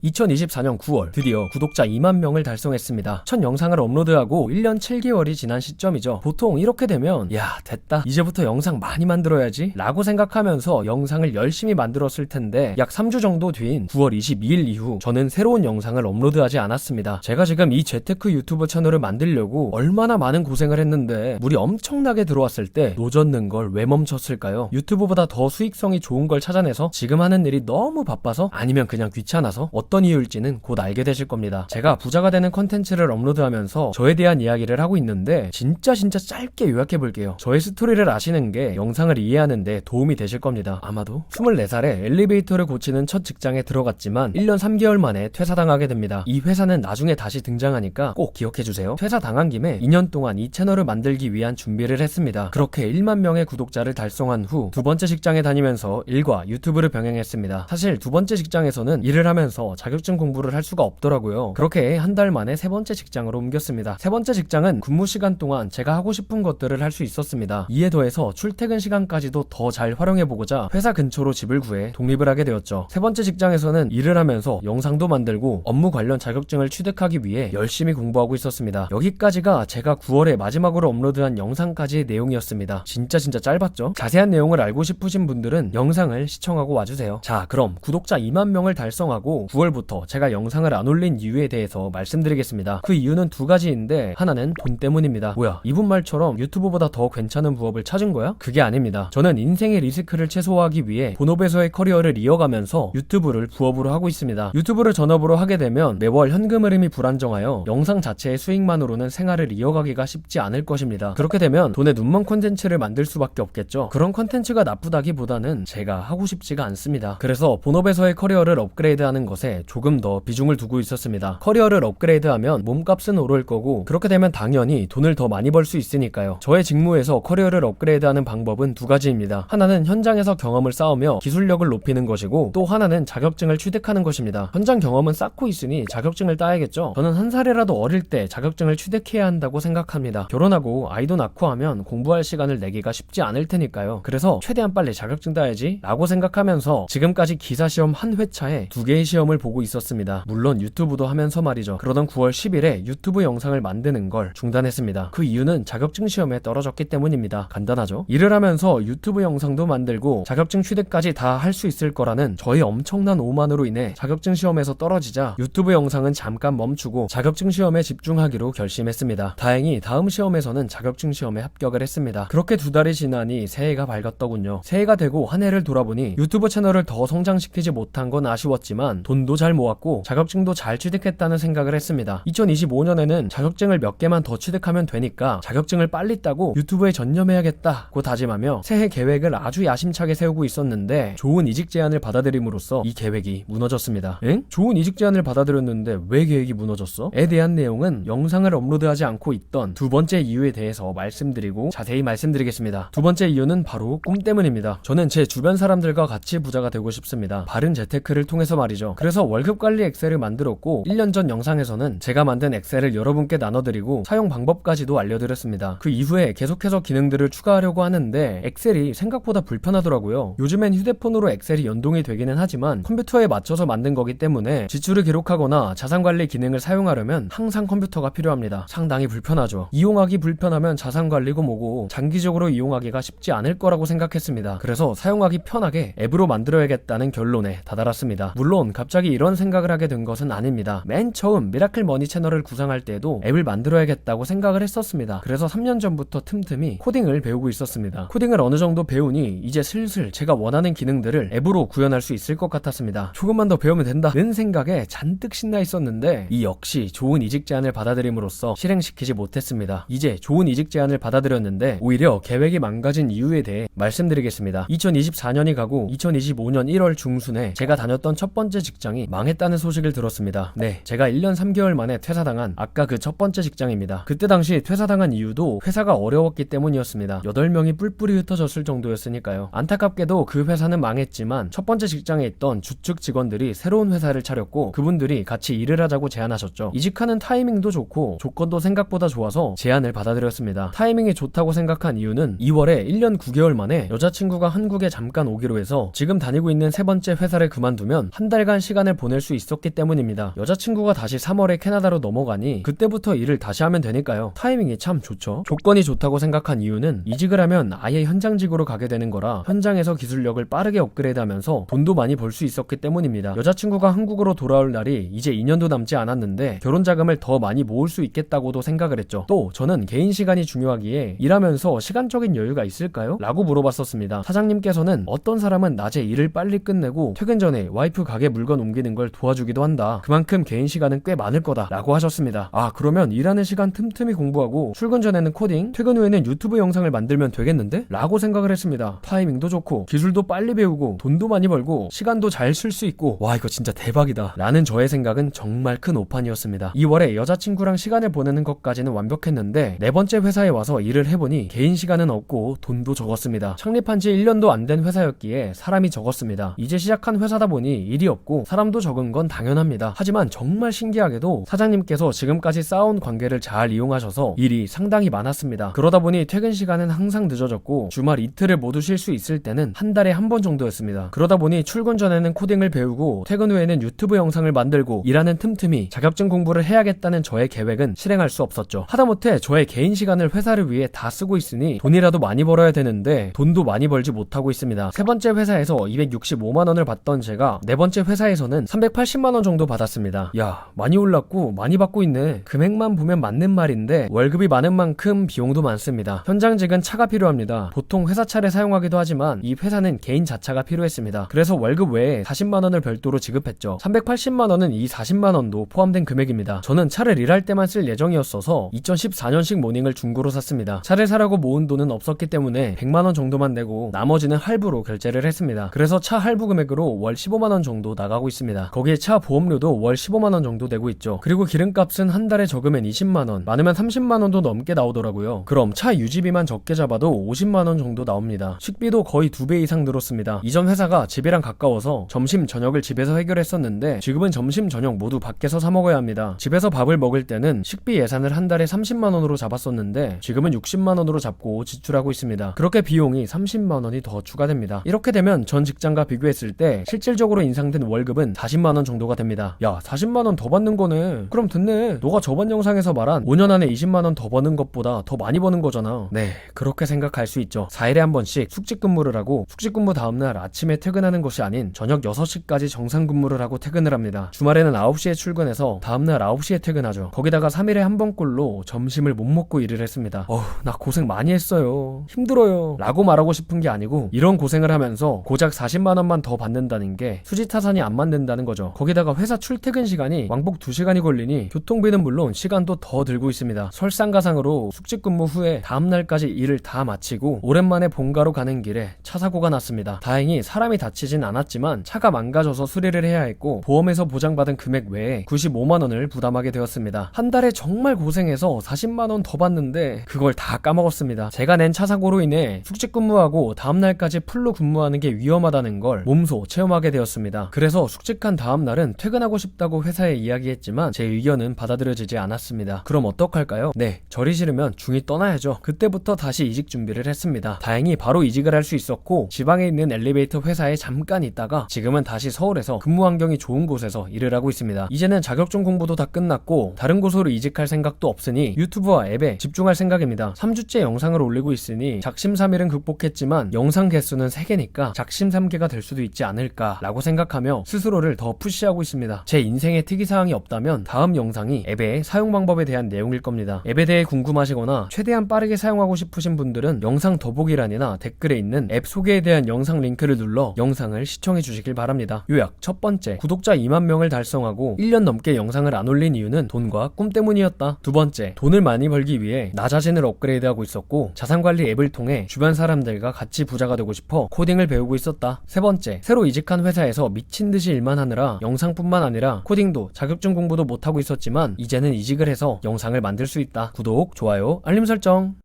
2024년 9월 드디어 구독자 2만 명을 달성했습니다. 첫 영상을 업로드하고 1년 7개월이 지난 시점이죠. 보통 이렇게 되면 야 됐다 이제부터 영상 많이 만들어야지 라고 생각하면서 영상을 열심히 만들었을 텐데 약 3주 정도 뒤인 9월 22일 이후 저는 새로운 영상을 업로드하지 않았습니다. 제가 지금 이 재테크 유튜브 채널을 만들려고 얼마나 많은 고생을 했는데 물이 엄청나게 들어왔을 때 노젓는 걸 왜 멈췄을까요? 유튜브보다 더 수익성이 좋은 걸 찾아내서 지금 하는 일이 너무 바빠서 아니면 그냥 귀찮아서 어떤 이유일지는 곧 알게 되실 겁니다. 제가 부자가 되는 컨텐츠를 업로드하면서 저에 대한 이야기를 하고 있는데 진짜 짧게 요약해볼게요. 저의 스토리를 아시는 게 영상을 이해하는 데 도움이 되실 겁니다. 아마도 24살에 엘리베이터를 고치는 첫 직장에 들어갔지만 1년 3개월 만에 퇴사당하게 됩니다. 이 회사는 나중에 다시 등장하니까 꼭 기억해주세요. 퇴사당한 김에 2년 동안 이 채널을 만들기 위한 준비를 했습니다. 그렇게 1만 명의 구독자를 달성한 후 두 번째 직장에 다니면서 일과 유튜브를 병행했습니다. 사실 두 번째 직장에서는 일을 하면서 자격증 공부를 할 수가 없더라고요. 그렇게 한 달 만에 세 번째 직장으로 옮겼습니다. 세 번째 직장은 근무 시간 동안 제가 하고 싶은 것들을 할 수 있었습니다. 이에 더해서 출퇴근 시간까지도 더 잘 활용해보고자 회사 근처로 집을 구해 독립을 하게 되었죠. 세 번째 직장에서는 일을 하면서 영상도 만들고 업무 관련 자격증을 취득하기 위해 열심히 공부하고 있었습니다. 여기까지가 제가 9월에 마지막으로 업로드한 영상까지의 내용이었습니다. 진짜 짧았죠? 자세한 내용을 알고 싶으신 분들은 영상을 시청하고 와주세요. 자, 그럼 구독자 2만 명을 달성하고 9월부터 제가 영상을 안 올린 이유에 대해서 말씀드리겠습니다. 그 이유는 두 가지인데 하나는 돈 때문입니다. 뭐야, 이분 말처럼 유튜브보다 더 괜찮은 부업을 찾은 거야? 그게 아닙니다. 저는 인생의 리스크를 최소화하기 위해 본업에서의 커리어를 이어가면서 유튜브를 부업으로 하고 있습니다. 유튜브를 전업으로 하게 되면 매월 현금 흐름이 불안정하여 영상 자체의 수익만으로는 생활을 이어가기가 쉽지 않을 것입니다. 그렇게 되면 돈에 눈먼 콘텐츠를 만들 수밖에 없겠죠. 그런 콘텐츠가 나쁘다기보다는 제가 하고 싶지가 않습니다. 그래서 본업에서의 커리어를 업그레이드하는 것에 조금 더 비중을 두고 있었습니다. 커리어를 업그레이드하면 몸값은 오를 거고 그렇게 되면 당연히 돈을 더 많이 벌 수 있으니까요. 저의 직무에서 커리어를 업그레이드하는 방법은 두 가지입니다. 하나는 현장에서 경험을 쌓으며 기술력을 높이는 것이고 또 하나는 자격증을 취득하는 것입니다. 현장 경험은 쌓고 있으니 자격증을 따야겠죠. 저는 한 살이라도 어릴 때 자격증을 취득해야 한다고 생각합니다. 결혼하고 아이도 낳고 하면 공부할 시간을 내기가 쉽지 않을 테니까요. 그래서 최대한 빨리 자격증 따야지 라고 생각하면서 지금까지 기사시험 한 회차에 2개의 시험을 보고 있었습니다. 물론 유튜브도 하면서 말이죠. 그러던 9월 10일에 유튜브 영상을 만드는 걸 중단했습니다. 그 이유는 자격증 시험에 떨어졌기 때문입니다. 간단하죠? 일을 하면서 유튜브 영상도 만들고 자격증 취득까지 다 할 수 있을 거라는 저의 엄청난 오만으로 인해 자격증 시험에서 떨어지자 유튜브 영상은 잠깐 멈추고 자격증 시험에 집중하기로 결심했습니다. 다행히 다음 시험에서는 자격증 시험에 합격을 했습니다. 그렇게 2달이 지나니 새해가 밝았더군요. 새해가 되고 한 해를 돌아보니 유튜브 채널을 더 성장시키지 못한 건 아쉬웠지만 돈도 잘 모았고 자격증도 잘 취득했다는 생각을 했습니다. 2025년에는 자격증을 몇 개만 더 취득하면 되니까 자격증을 빨리 따고 유튜브에 전념해야겠다고 다짐하며 새해 계획을 아주 야심차게 세우고 있었는데 좋은 이직 제안을 받아들임으로써 이 계획이 무너졌습니다. 엥? 좋은 이직 제안을 받아들였는데 왜 계획이 무너졌어? 에 대한 내용은 영상을 업로드하지 않고 있던 두 번째 이유에 대해서 말씀드리고 자세히 말씀드리겠습니다. 두 번째 이유는 바로 꿈 때문입니다. 저는 제 주변 사람들과 같이 부자가 되고 싶습니다. 바른 재테크를 통해서 말이죠. 그래서 월급 관리 엑셀을 만들었고 1년 전 영상에서는 제가 만든 엑셀을 여러분께 나눠드리고 사용 방법까지도 알려드렸습니다. 그 이후에 계속해서 기능들을 추가하려고 하는데 엑셀이 생각보다 불편하더라고요. 요즘엔 휴대폰으로 엑셀이 연동이 되기는 하지만 컴퓨터에 맞춰서 만든 거기 때문에 지출을 기록하거나 자산관리 기능을 사용하려면 항상 컴퓨터가 필요합니다. 상당히 불편하죠. 이용하기 불편하면 자산관리고 뭐고 장기적으로 이용하기가 쉽지 않을 거라고 생각했습니다. 그래서 사용하기 편하게 앱으로 만들어야겠다는 결론에 다다랐습니다. 물론 갑자기 이런 생각을 하게 된 것은 아닙니다. 맨 처음 미라클 머니 채널을 구상할 때에도 앱을 만들어야겠다고 생각을 했었습니다. 그래서 3년 전부터 틈틈이 코딩을 배우고 있었습니다. 코딩을 어느 정도 배우니 이제 슬슬 제가 원하는 기능들을 앱으로 구현할 수 있을 것 같았습니다. 조금만 더 배우면 된다는 생각에 잔뜩 신나 있었는데 이 역시 좋은 이직 제안을 받아들임으로써 실행시키지 못했습니다. 이제 좋은 이직 제안을 받아들였는데 오히려 계획이 망가진 이유에 대해 말씀드리겠습니다. 2024년이 가고 2025년 1월 중순에 제가 다녔던 첫 번째 직장이 망했다는 소식을 들었습니다. 네, 제가 1년 3개월 만에 퇴사당한 아까 그 첫 번째 직장입니다. 그때 당시 퇴사당한 이유도 회사가 어려웠기 때문이었습니다. 8명이 뿔뿔이 흩어졌을 정도였으니까요. 안타깝게도 그 회사는 망했지만 첫 번째 직장에 있던 주축 직원들이 새로운 회사를 차렸고 그분들이 같이 일을 하자고 제안하셨죠. 이직하는 타이밍도 좋고 조건도 생각보다 좋아서 제안을 받아들였습니다. 타이밍이 좋다고 생각한 이유는 2월에 1년 9개월 만에 여자친구가 한국에 잠깐 오기로 해서 지금 다니고 있는 세 번째 회사를 그만두면 한 달간 시간을 시간을 보낼 수 있었기 때문입니다. 여자친구가 다시 3월에 캐나다로 넘어가니 그때부터 일을 다시 하면 되니까요. 타이밍이 참 좋죠. 조건이 좋다고 생각한 이유는 이직을 하면 아예 현장직으로 가게 되는 거라 현장에서 기술력을 빠르게 업그레이드하면서 돈도 많이 벌 수 있었기 때문입니다. 여자친구가 한국으로 돌아올 날이 이제 2년도 남지 않았는데 결혼 자금을 더 많이 모을 수 있겠다고도 생각을 했죠. 또 저는 개인 시간이 중요하기에 일하면서 시간적인 여유가 있을까요? 라고 물어봤었습니다. 사장님께서는 어떤 사람은 낮에 일을 빨리 끝내고 퇴근 전에 와이프 가게 물건 옮기는 걸 도와주기도 한다. 그만큼 개인 시간은 꽤 많을 거다 라고 하셨습니다. 아, 그러면 일하는 시간 틈틈이 공부하고 출근 전에는 코딩, 퇴근 후에는 유튜브 영상을 만들면 되겠는데? 라고 생각을 했습니다. 타이밍도 좋고 기술도 빨리 배우고 돈도 많이 벌고 시간도 잘 쓸 수 있고 와, 이거 진짜 대박이다 라는 저의 생각은 정말 큰 오판이었습니다. 2월에 여자친구랑 시간을 보내는 것까지는 완벽했는데 네 번째 회사에 와서 일을 해보니 개인 시간은 없고 돈도 적었습니다. 창립한 지 1년도 안 된 회사였기에 사람이 적었습니다. 이제 시작한 회사다 보니 일이 없고 사람도 적은 건 당연합니다. 하지만 정말 신기하게도 사장님께서 지금까지 쌓아온 관계를 잘 이용하셔서 일이 상당히 많았습니다. 그러다 보니 퇴근 시간은 항상 늦어졌고 주말 이틀을 모두 쉴 수 있을 때는 한 달에 한 번 정도였습니다. 그러다 보니 출근 전에는 코딩을 배우고 퇴근 후에는 유튜브 영상을 만들고 일하는 틈틈이 자격증 공부를 해야겠다는 저의 계획은 실행할 수 없었죠. 하다못해 저의 개인 시간을 회사를 위해 다 쓰고 있으니 돈이라도 많이 벌어야 되는데 돈도 많이 벌지 못하고 있습니다. 세 번째 회사에서 265만 원을 받던 제가 네 번째 회사에서는 380만 원 정도 받았습니다. 야, 많이 올랐고 많이 받고 있네. 금액만 보면 맞는 말인데 월급이 많은 만큼 비용도 많습니다. 현장직은 차가 필요합니다. 보통 회사 차를 사용하기도 하지만 이 회사는 개인 자차가 필요했습니다. 그래서 월급 외에 40만 원을 별도로 지급했죠. 380만 원은 이 40만 원도 포함된 금액입니다. 저는 차를 일할 때만 쓸 예정이었어서 2014년식 모닝을 중고로 샀습니다. 차를 사려고 모은 돈은 없었기 때문에 100만 원 정도만 내고 나머지는 할부로 결제를 했습니다. 그래서 차 할부 금액으로 월 15만 원 정도 나가고 있습니다. 거기에 차 보험료도 월 15만 원 정도 내고 있죠. 그리고 기름값은 한 달에 적으면 20만 원, 많으면 30만 원도 넘게 나오더라고요. 그럼 차 유지비만 적게 잡아도 50만 원 정도 나옵니다. 식비도 거의 2배 이상 늘었습니다. 이전 회사가 집이랑 가까워서 점심 저녁을 집에서 해결했었는데 지금은 점심 저녁 모두 밖에서 사 먹어야 합니다. 집에서 밥을 먹을 때는 식비 예산을 한 달에 30만 원으로 잡았었는데 지금은 60만 원으로 잡고 지출하고 있습니다. 그렇게 비용이 30만 원이 더 추가됩니다. 이렇게 되면 전 직장과 비교했을 때 실질적으로 인상된 월급은 40만 원 정도가 됩니다. 야, 40만 원 더 받는 거네. 그럼 됐네. 너가 저번 영상에서 말한 5년 안에 20만 원 더 버는 것보다 더 많이 버는 거잖아. 네, 그렇게 생각할 수 있죠. 4일에 한 번씩 숙직 근무를 하고 숙직 근무 다음날 아침에 퇴근하는 것이 아닌 저녁 6시까지 정상 근무를 하고 퇴근을 합니다. 주말에는 9시에 출근해서 다음날 9시에 퇴근하죠. 거기다가 3일에 한 번꼴로 점심을 못 먹고 일을 했습니다. 나 고생 많이 했어요. 힘들어요. 라고 말하고 싶은 게 아니고 이런 고생을 하면서 고작 40만 원만 더 받는다는 게 수지타산이 안 맞는다는 거죠. 거기다가 회사 출퇴근 시간이 왕복 2시간이 걸리니 교통비는 물론 시간도 더 들고 있습니다. 설상가상으로 숙직 근무 후에 다음날까지 일을 다 마치고 오랜만에 본가로 가는 길에 차 사고가 났습니다. 다행히 사람이 다치진 않았지만 차가 망가져서 수리를 해야 했고 보험에서 보장받은 금액 외에 95만 원을 부담하게 되었습니다. 한 달에 정말 고생해서 40만 원 더 받는데 그걸 다 까먹었습니다. 제가 낸 차 사고로 인해 숙직 근무하고 다음날까지 풀로 근무하는 게 위험하다는 걸 몸소 체험하게 되었습니다. 그래서 숙직한 다음날은 퇴근하고 싶다고 회사에 이야기했지만 제 의견은 받아들여지지 않았습니다. 그럼 어떡할까요? 네, 절이 싫으면 중이 떠나야죠. 그때부터 다시 이직 준비를 했습니다. 다행히 바로 이직을 할 수 있었고 지방에 있는 엘리베이터 회사에 잠깐 있다가 지금은 다시 서울에서 근무 환경이 좋은 곳에서 일을 하고 있습니다. 이제는 자격증 공부도 다 끝났고 다른 곳으로 이직할 생각도 없으니 유튜브와 앱에 집중할 생각입니다. 3주째 영상을 올리고 있으니 작심삼일은 극복했지만 영상 개수는 3개니까 작심삼개가 될 수도 있지 않을까 라고 생각하며 스스로를 더 푸시하고 있습니다. 제 인생에 특이사항이 없다면 다음 영상이 앱의 사용 방법에 대한 내용일 겁니다. 앱에 대해 궁금하시거나 최대한 빠르게 사용하고 싶으신 분들은 영상 더보기란이나 댓글에 있는 앱 소개에 대한 영상 링크를 눌러 영상을 시청해 주시길 바랍니다. 요약 첫 번째, 구독자 2만 명을 달성하고 1년 넘게 영상을 안 올린 이유는 돈과 꿈 때문이었다. 두 번째, 돈을 많이 벌기 위해 나 자신을 업그레이드하고 있었고 자산관리 앱을 통해 주변 사람들과 같이 부자가 되고 싶어 코딩을 배우고 있었다. 세 번째, 새로 이직한 회사에서 미친듯이 일만 하느라 영상뿐만 아니라 코딩도 자격증 공부도 못하고 있었지만 이제는 이직을 해서 영상을 만들 수 있다. 구독, 좋아요, 알림 설정.